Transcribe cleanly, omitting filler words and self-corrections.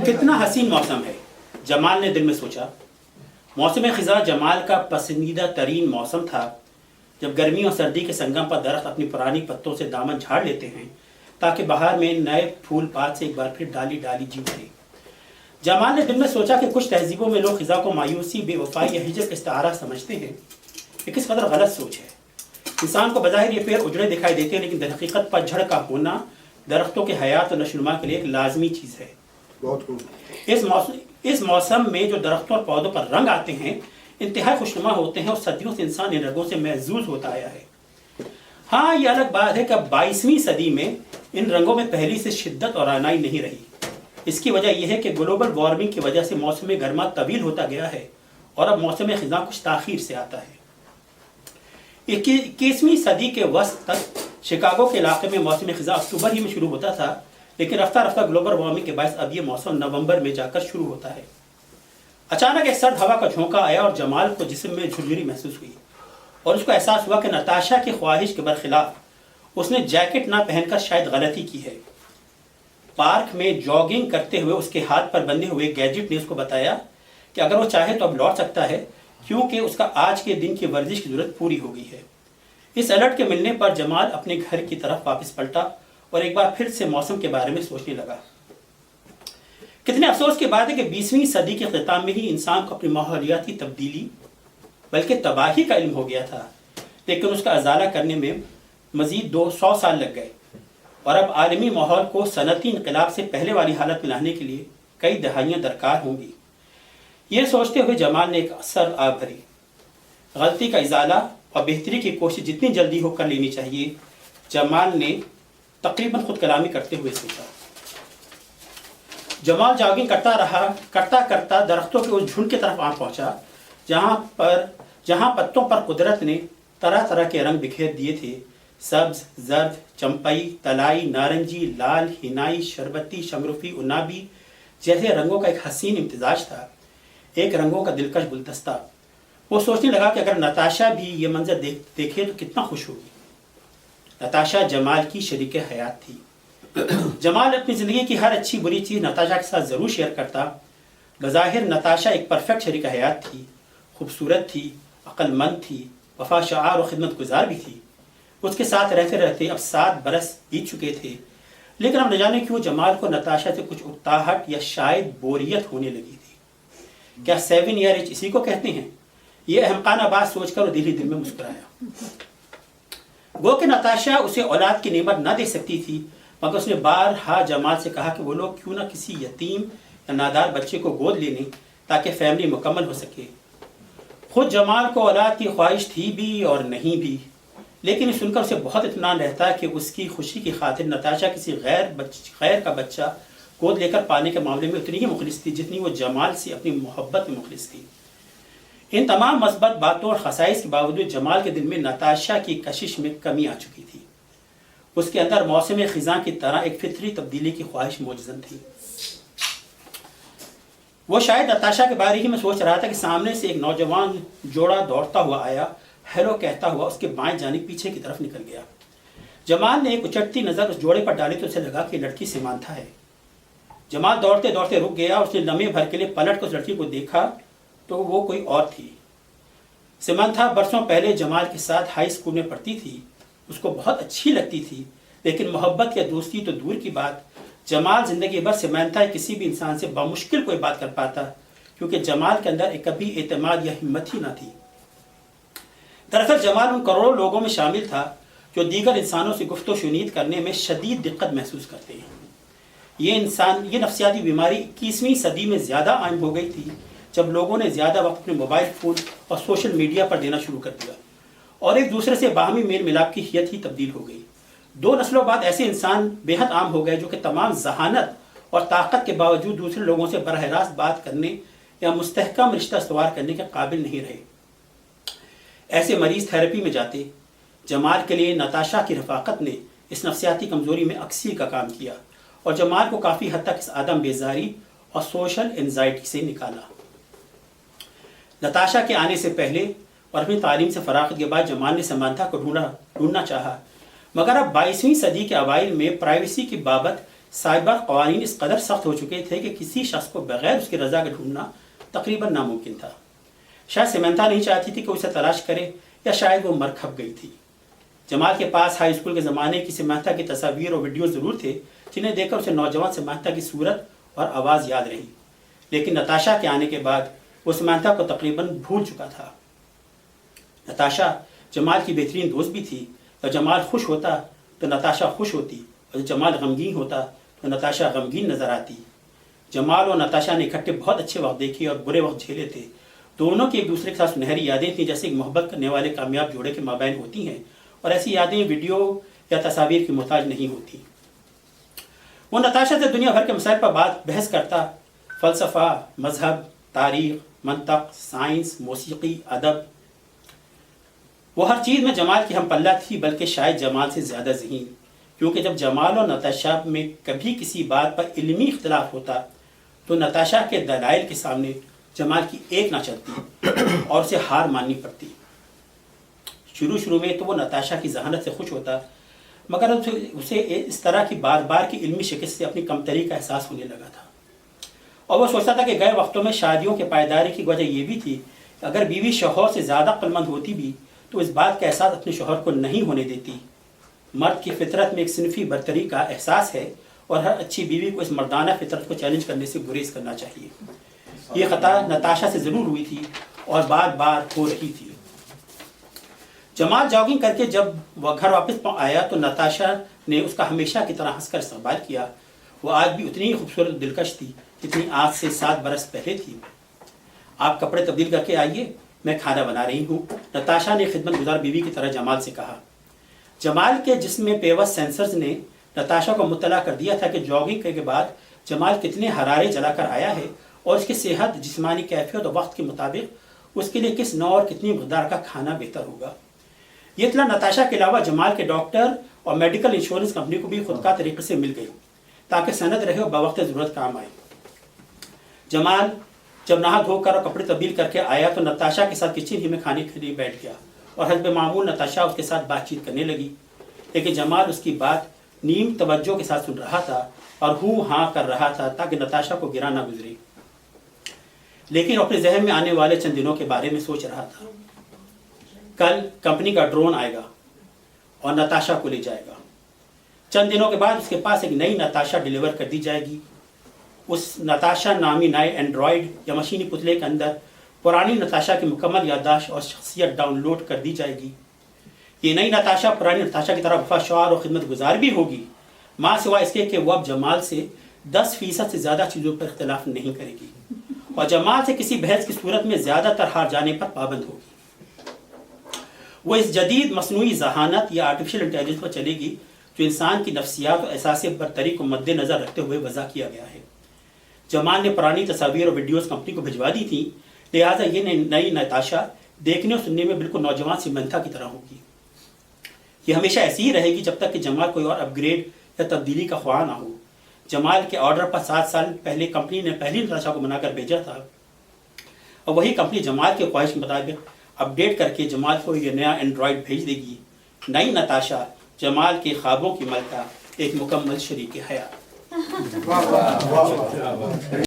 کتنا حسین موسم ہے، جمال نے دل میں سوچا۔ موسم خزاں جمال کا پسندیدہ ترین موسم تھا، جب گرمی اور سردی کے سنگم پر درخت اپنی پرانی پتوں سے دامن جھاڑ لیتے ہیں تاکہ بہار میں نئے پھول پات سے ایک بار پھر ڈالی ڈالی جی اٹھے۔ جمال نے دل میں سوچا کہ کچھ تہذیبوں میں لوگ خزاں کو مایوسی، بے وفائی یا ہجر کا استعارہ سمجھتے ہیں۔ یہ کس قدر غلط سوچ ہے۔ انسان کو بظاہر یہ پیر اجڑے دکھائی دیتے ہیں، لیکن در حقیقت پتجھڑ کا ہونا درختوں کے حیات و نشوونما کے لیے ایک لازمی چیز ہے۔ اس موسم میں جو درختوں اور پودوں پر رنگ آتے ہیں انتہائی خوشنما ہوتے ہیں، اور صدیوں سے انسان ان رنگوں سے محظوظ ہوتا آیا ہے۔ ہاں، یہ الگ بات ہے کہ اب 22ویں صدی میں ان رنگوں میں پہلی سے شدت اور رعنائی نہیں رہی۔ اس کی وجہ یہ ہے کہ گلوبل وارمنگ کی وجہ سے موسم گرما طویل ہوتا گیا ہے، اور اب موسم خزاں کچھ تاخیر سے آتا ہے۔ 21ویں صدی کے وسط تک شکاگو کے علاقے میں موسم خزاں اکتوبر ہی میں شروع ہوتا تھا، لیکن رفتہ رفتہ گلوبل وارمنگ کے باعث اب یہ موسم نومبر میں جا کر شروع ہوتا ہے۔ اچانک ایک سرد ہوا کا جھونکا آیا اور جمال کو جسم میں جھرجھری محسوس ہوئی، اور اس کو احساس ہوا کہ نتاشا کی خواہش کے برخلاف اس نے جیکٹ نہ پہن کر شاید غلطی کی ہے۔ پارک میں جاگنگ کرتے ہوئے اس کے ہاتھ پر بندھے ہوئے گیجٹ نے اس کو بتایا کہ اگر وہ چاہے تو اب لوٹ سکتا ہے، کیونکہ اس کا آج کے دن کی ورزش کی ضرورت پوری ہو گئی ہے۔ اس الرٹ کے ملنے پر جمال اپنے گھر کی طرف واپس پلٹا اور ایک بار پھر سے موسم کے بارے میں سوچنے لگا۔ کتنے افسوس کی بات ہے کہ 20ویں صدی کے اختتام میں ہی انسان کو اپنی ماحولیاتی تبدیلی بلکہ تباہی کا علم ہو گیا تھا، لیکن اس کا ازالہ کرنے میں مزید 200 سال لگ گئے، اور اب عالمی ماحول کو صنعتی انقلاب سے پہلے والی حالت میں لانے کے لیے کئی دہائیاں درکار ہوں گی۔ یہ سوچتے ہوئے جمال نے ایک اثر آگ بھری۔ غلطی کا ازالہ اور بہتری کی کوشش جتنی جلدی ہو کر لینی چاہیے، جمال نے تقریباً خود کلامی کرتے ہوئے سوچا۔ جمال جاگنگ کرتا کرتا درختوں کے اس جھنڈ کی طرف آ پہنچا جہاں پتوں پر قدرت نے طرح طرح کے رنگ بکھیر دیے تھے۔ سبز، زرد، چمپئی، طلائی، نارنجی، لال، ہنائی، شربتی، شمرفی، عنابی جیسے رنگوں کا ایک حسین امتزاج تھا، ایک رنگوں کا دلکش گلدستہ۔ وہ سوچنے لگا کہ اگر نتاشا بھی یہ منظر دیکھے تو کتنا خوش ہوگی۔ نتاشا جمال کی شریک حیات تھی۔ جمال اپنی زندگی کی ہر اچھی بری چیز نتاشا کے ساتھ ضرور شیئر کرتا۔ بظاہر نتاشا ایک پرفیکٹ شریک حیات تھی، خوبصورت تھی، عقل مند تھی، وفا شعار اور خدمت گزار بھی تھی۔ اس کے ساتھ رہتے رہتے اب 7 برس بیت چکے تھے، لیکن اب نہ جانے کیوں جمال کو نتاشا سے کچھ اکتاہٹ یا شاید بوریت ہونے لگی تھی۔ کیا 7 ایئر ایج اسی کو کہتے ہیں؟ یہ احمقانہ بات سوچ کر وہ دل ہی دل میں مسکرایا۔ گو کہ نتاشا اسے اولاد کی نعمت نہ دے سکتی تھی، مگر اس نے بارہا جمال سے کہا کہ وہ لوگ کیوں نہ کسی یتیم یا نادار بچے کو گود لے لیں تاکہ فیملی مکمل ہو سکے۔ خود جمال کو اولاد کی خواہش تھی بھی اور نہیں بھی، لیکن یہ سن کر اسے بہت اطمینان رہتا کہ اس کی خوشی کی خاطر نتاشا کسی غیر کا بچہ گود لے کر پانے کے معاملے میں اتنی ہی مخلص تھی جتنی وہ جمال سے اپنی محبت میں مخلص تھی۔ ان تمام مثبت باتوں اور خصائص کے باوجود جمال کے دل میں نتاشا کی کشش میں کمی آ چکی تھی۔ اس کے اندر موسم خزاں کی طرح ایک فطری تبدیلی کی خواہش موجزن تھی۔ وہ شاید نتاشا کے بارے ہی میں سوچ رہا تھا کہ سامنے سے ایک نوجوان جوڑا دوڑتا ہوا آیا، ہیلو کہتا ہوا اس کے بائیں جانب پیچھے کی طرف نکل گیا۔ جمال نے ایک اچٹتی نظر اس جوڑے پر ڈالی تو اسے لگا کہ لڑکی سیمانتھا ہے۔ جمال دوڑتے دوڑتے رک گیا، اس نے لمحے بھر کے لیے پلٹ کر اس لڑکی کو دیکھا تو وہ کوئی اور تھی۔ سیمانتھا برسوں پہلے جمال کے ساتھ ہائی اسکول میں پڑھتی تھی، اس کو بہت اچھی لگتی تھی، لیکن محبت یا دوستی تو دور کی بات، جمال زندگی بھر سیمانتھا کسی بھی انسان سے بمشکل کوئی بات کر پاتا، کیونکہ جمال کے اندر ایک کبھی اعتماد یا ہمت ہی نہ تھی۔ دراصل جمال ان کروڑوں لوگوں میں شامل تھا جو دیگر انسانوں سے گفت و شنید کرنے میں شدید دقت محسوس کرتے ہیں۔ یہ نفسیاتی بیماری 21ویں صدی میں زیادہ عام ہو گئی تھی جب لوگوں نے زیادہ وقت اپنے موبائل فون اور سوشل میڈیا پر دینا شروع کر دیا، اور ایک دوسرے سے باہمی میل ملاپ کی حیت ہی تبدیل ہو گئی۔ 2 نسلوں بعد ایسے انسان بے حد عام ہو گئے جو کہ تمام ذہانت اور طاقت کے باوجود دوسرے لوگوں سے براہ راست بات کرنے یا مستحکم رشتہ استوار کرنے کے قابل نہیں رہے۔ ایسے مریض تھراپی میں جاتے۔ جمال کے لیے نتاشا کی رفاقت نے اس نفسیاتی کمزوری میں اکسی کا کام کیا، اور جمال کو کافی حد تک اس عدم بیزاری اور سوشل انزائٹی سے نکالا۔ نتاشا کے آنے سے پہلے اور اپنی تعلیم سے فراغت کے بعد جمال نے سیمانتھا کو ڈھونڈنا چاہا، مگر اب 22ویں صدی کے اوائل میں پرائیویسی کی بابت سائبر قوانین اس قدر سخت ہو چکے تھے کہ کسی شخص کو بغیر اس کی رضا کے ڈھونڈنا تقریباً ناممکن تھا۔ شاید سیمنتھا نہیں چاہتی تھی کہ اسے تلاش کرے، یا شاید وہ مر کھپ گئی تھی۔ جمال کے پاس ہائی اسکول کے زمانے کی سیمنتھا کی تصاویر اور ویڈیو ضرور تھے، جنہیں دیکھ کر اسے نوجوان سیمنتھا کی صورت اور آواز یاد رہی، لیکن نتاشا کے آنے کے بعد وہ سیمنتھا کو تقریباً بھول چکا تھا۔ نتاشا جمال کی بہترین دوست بھی تھی۔ جب جمال خوش ہوتا تو نتاشا خوش ہوتی، اور جب جمال غمگین ہوتا تو نتاشا غمگین نظر آتی۔ جمال اور نتاشا نے اکٹھے بہت اچھے وقت دیکھے اور برے وقت جھیلے تھے۔ دونوں کی ایک دوسرے کے ساتھ سنہری یادیں تھیں، جیسے ایک محبت کرنے والے کامیاب جوڑے کے مابین ہوتی ہیں، اور ایسی یادیں ویڈیو یا تصاویر کی محتاج نہیں ہوتی۔ وہ نتاشا سے دنیا بھر کے مسائل پر بحث کرتا، فلسفہ، مذہب، تاریخ، منطق، سائنس، موسیقی، ادب۔ وہ ہر چیز میں جمال کی ہم پلہ تھی، بلکہ شاید جمال سے زیادہ ذہین، کیونکہ جب جمال اور نتاشا میں کبھی کسی بات پر علمی اختلاف ہوتا تو نتاشا کے دلائل کے سامنے جمال کی ایک نہ چلتی اور اسے ہار ماننی پڑتی۔ شروع میں تو وہ نتاشا کی ذہانت سے خوش ہوتا، مگر اسے اس طرح کی بار بار کی علمی شکست سے اپنی کمتری کا احساس ہونے لگا تھا، اور وہ سوچتا تھا کہ گئے وقتوں میں شادیوں کے پائیداری کی وجہ یہ بھی تھی کہ اگر بیوی شوہر سے زیادہ عقلمند ہوتی بھی تو اس بات کا احساس اپنے شوہر کو نہیں ہونے دیتی۔ مرد کی فطرت میں ایک صنفی برتری کا احساس ہے، اور ہر اچھی بیوی کو اس مردانہ فطرت کو چیلنج کرنے سے گریز کرنا چاہیے۔ یہ خطا نتاشا سے ضرور ہوئی تھی اور بار بار ہو رہی تھی۔ جمال جاگنگ کر کے جب وہ گھر واپس آیا تو نتاشا نے اس کا ہمیشہ کی طرح ہنس کر استقبال کیا۔ وہ آج بھی اتنی خوبصورت دلکش تھی جتنی آج سے 7 برس پہلے تھی۔ آپ کپڑے تبدیل کر کے آئیے، میں کھانا بنا رہی ہوں، نتاشا نے خدمت گزار بیوی کی طرح جمال سے کہا۔ جمال کے جسم میں پیوست سینسرز نے نتاشا کو مطلع کر دیا تھا کہ جاگنگ کے بعد جمال کتنے حرارے جلا کر آیا ہے، اور اس کی صحت، جسمانی کیفیت اور وقت کے مطابق اس کے لیے کس نوع اور کتنی مقدار کا کھانا بہتر ہوگا۔ یہ اطلاع نتاشا کے علاوہ جمال کے ڈاکٹر اور میڈیکل انشورنس کمپنی کو بھی خود کا طریقے سے مل گئی، تاکہ سند رہے اور بوقت ضرورت کام آئے۔ جمال جب نہا دھو کر اور کپڑے تبدیل کر کے آیا تو نتاشا کے ساتھ کچن ہی میں کھانے کے لیے بیٹھ گیا، اور حسب معمول نتاشا اس کے ساتھ بات چیت کرنے لگی، لیکن جمال اس کی بات نیم توجہ کے ساتھ سن رہا تھا اور ہوں ہاں کر رہا تھا تاکہ نتاشا کو گرا نہ گزرے، لیکن اپنے ذہن میں آنے والے چند دنوں کے بارے میں سوچ رہا تھا۔ کل کمپنی کا ڈرون آئے گا اور نتاشا کو لے جائے گا۔ چند دنوں کے بعد اس کے پاس ایک نئی نتاشا ڈیلیور کر دی جائے گی۔ اس نتاشا نامی نئے اینڈرائڈ یا مشینی پتلے کے اندر پرانی نتاشا کی مکمل یادداشت اور شخصیت ڈاؤن لوڈ کر دی جائے گی۔ یہ نئی نتاشا پرانی نتاشا کی طرح وفادار اور خدمت گزار بھی ہوگی، ماں سوائے اس کے کہ وہ اب جمال سے 10% سے زیادہ چیزوں پر اختلاف نہیں کرے گی، اور جمال سے کسی بحث کی صورت میں زیادہ تر ہار جانے پر پابند ہوگی۔ وہ اس جدید مصنوعی ذہانت یا آرٹیفیشل انٹیلیجنس پر چلے گی جو انسان کی نفسیات اور احساس برتری کو مد نظر رکھتے ہوئے وضع کیا گیا ہے۔ جمال نے پرانی تصاویر اور ویڈیوز کمپنی کو بھجوا دی تھی، لہٰذا یہ نئی نتاشا دیکھنے اور سننے میں بالکل نوجوان سیمنتھا کی طرح ہوگی۔ یہ ہمیشہ ایسی ہی رہے گی جب تک کہ جمال کوئی اور اپ گریڈ یا تبدیلی کا خواہاں نہ ہو۔ جمال کے آرڈر پر 7 سال پہلے کمپنی نے پہلی نتاشا کو بنا کر بھیجا تھا، اور وہی کمپنی جمال کے خواہش کے مطابق اپڈیٹ کر کے جمال کو یہ نیا اینڈرائڈ بھیج دے گی۔ نئی نتاشا جمال کے خوابوں کی ملکہ، ایک مکمل شریک حیات۔